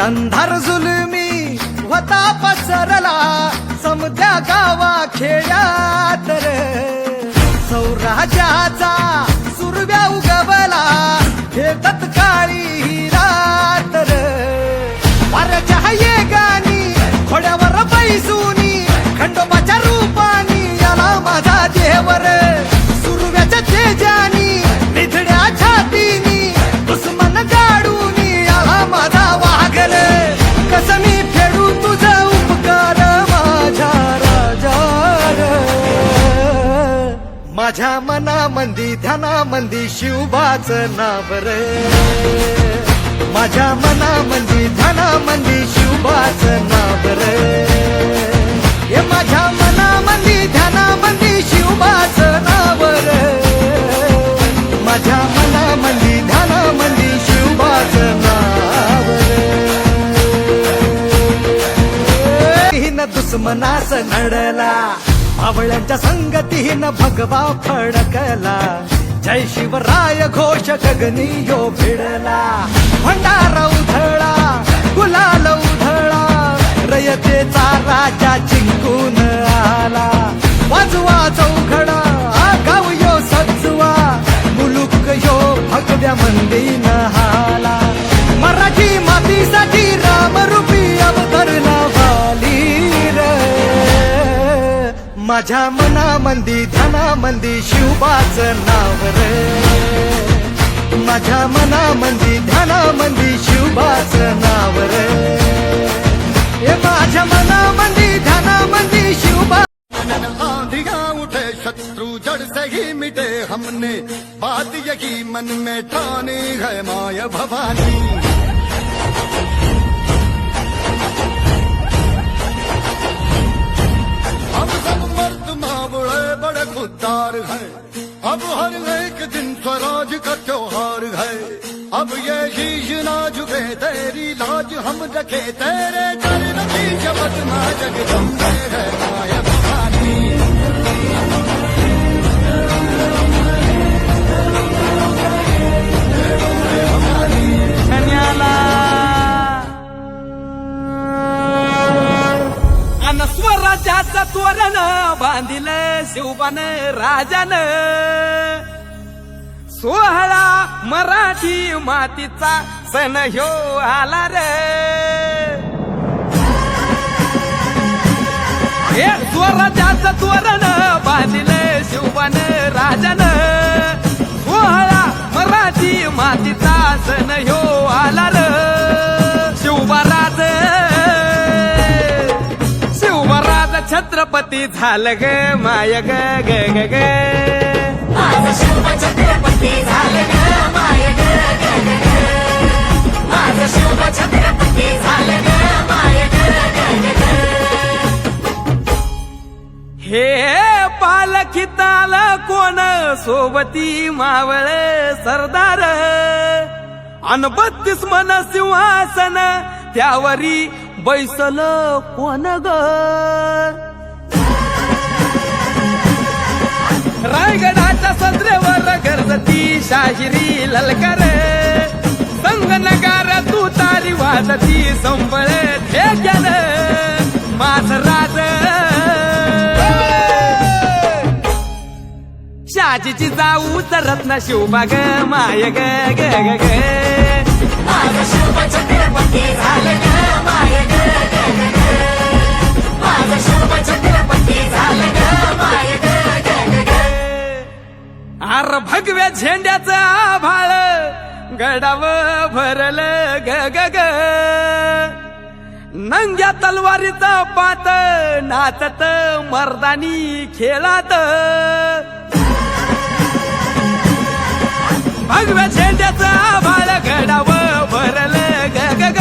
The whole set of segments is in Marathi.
अंधार जुलमी होता पसरला समध्या गावा खेड्यात रे सौराजाचा सुरव्या उगवला हे तत्काळी रात रे वाऱ्याच्या ये गाणी घोड्यावर बैसूनी खंडोबाच्या रूपानी याला माझा देवर सुरव्याच्या तेजानी निधड्या छातीनी दुश्मन गाडूनी याला माझा वाघर कस मी फेडू तुझा उपकार माझ्या राजा माझ्या मनामंदी ध्यानामंदी शिवबाचं नाव रे माझ्या मनामंदी ध्यानामंदी शिवबाचं नाव रे हे माझ्या मनामंदी ध्यानामंदी शिवबाचं नाव रे माझ्या मनामंदी ध्यानामंदी शिवबाचं नाव रे हिन दुश्मनास नडला भावळ्यांच्या संगतीनं भगवा फडकला जय शिवराय घोष गगनी यो भिडला भंडारा उधळा गुलाल उधळा रयतेचा राजा जिंकून आला वाजवा चौघडा गाव यो सजवा मुलुक यो भगव्या मंदीन हाला मराठी मातीसाठी रामरूपी अवतरला वाली रे माझ्या मनामंदी ध्यानामंदी शिवबाचं नाव रे माझ्या मनामंदी ध्यानामंदी शिवबाचं नाव रे हे माझ्या मनामंदी ध्यानामंदी शिवबा आंधियां उठे शत्रु जड़ से ही मिटे हमने बात यही मन में ठानी है माया भवानी हम सब मर्द मावड़े बड़े खुददार हैं अब हर एक दिन स्वराज का त्योहार है अब ये शीश ना झुके तेरी लाज हम रखे तेरे चरण की शपथ ना जगदम्बे है माया भवानी अन स्वराज्याचं तोरण बांधिलं शिवबान राजान सोहळा मराठी मातीचा सण ह्यो आला रे हे स्वराज्याचं तोरण बांधिलं शिवबान राजान सोहळा मराठी मातीचा सण ह्यो आला रे शिवबाराज छत्रपती झालं ग माय ग ग ग ग माझं शिव छत्रपती झालं ग माय ग ग ग ग माझं शिव छत्रपती झालं ग माय ग ग ग ग हे पालखीत आलं कोण सोबती मावळ सरदार अन 32 मन सिंहासन त्यावरी बैसल कोण ग रायगडाच्या सदरेवर गरजती शाहिरी ललकर संगनगार तू तारी वाजती संबळ ठेक्यान माझ राज शाजीची जाऊ रत्न शिवबाग माय ग ग ग ग माझं शिव छत्रपती झालं ग माय ग ग ग ग माझं शिव छत्रपती झालं ग माय ग ग ग ग आर भगव्या झेंड्याचं आभाळ गडाव भरलं ग ग ग नंग्या तलवारीचा पात नाचत मर्दानी खेळात भगव्या झेंड्याचं आभाळ गडाव भरलं ग ग ग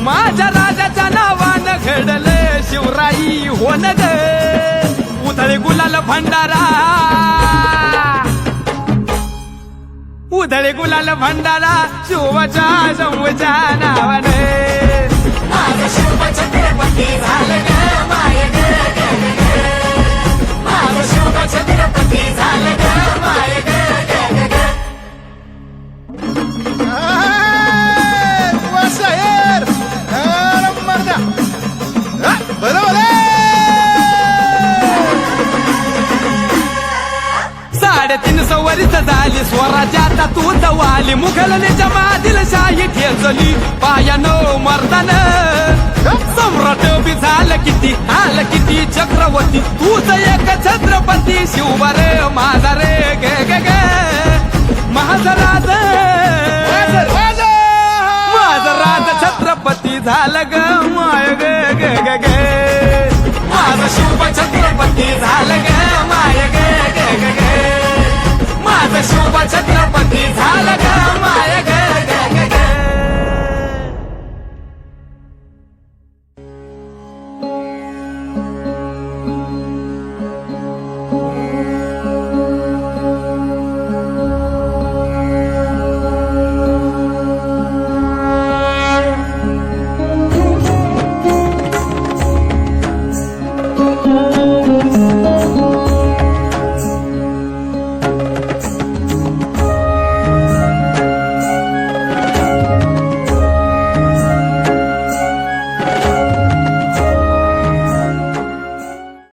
माझ्या राजाच्या नावानं घडलं शिवराई होन ग उधळे गुलाल भंडारा उधळे गुलाल भंडारा शिवच्या शंभूच्या नावाने माझं शिव छत्रपती झालं ग माय ग ग ग ग माझं शिव छत्रपती झालं ग माय ग ग ग ग शायर बरीच झाली स्वराज्यात तूच वाली मुघलनेच्या मादील शाही ठेचली पायानो मर्दान सम्राट बी झालं किती आलं किती चक्रवर्ती तूच एक छत्रपती शिवबार माझा रे गे गे गे माझा राज माझा राज छत्रपती झालं ग माय गे गे गे गे माझा शिव छत्रपती झालं ग माय गे गे गे गे माझा शिव छत्रपती झालं ग माय गे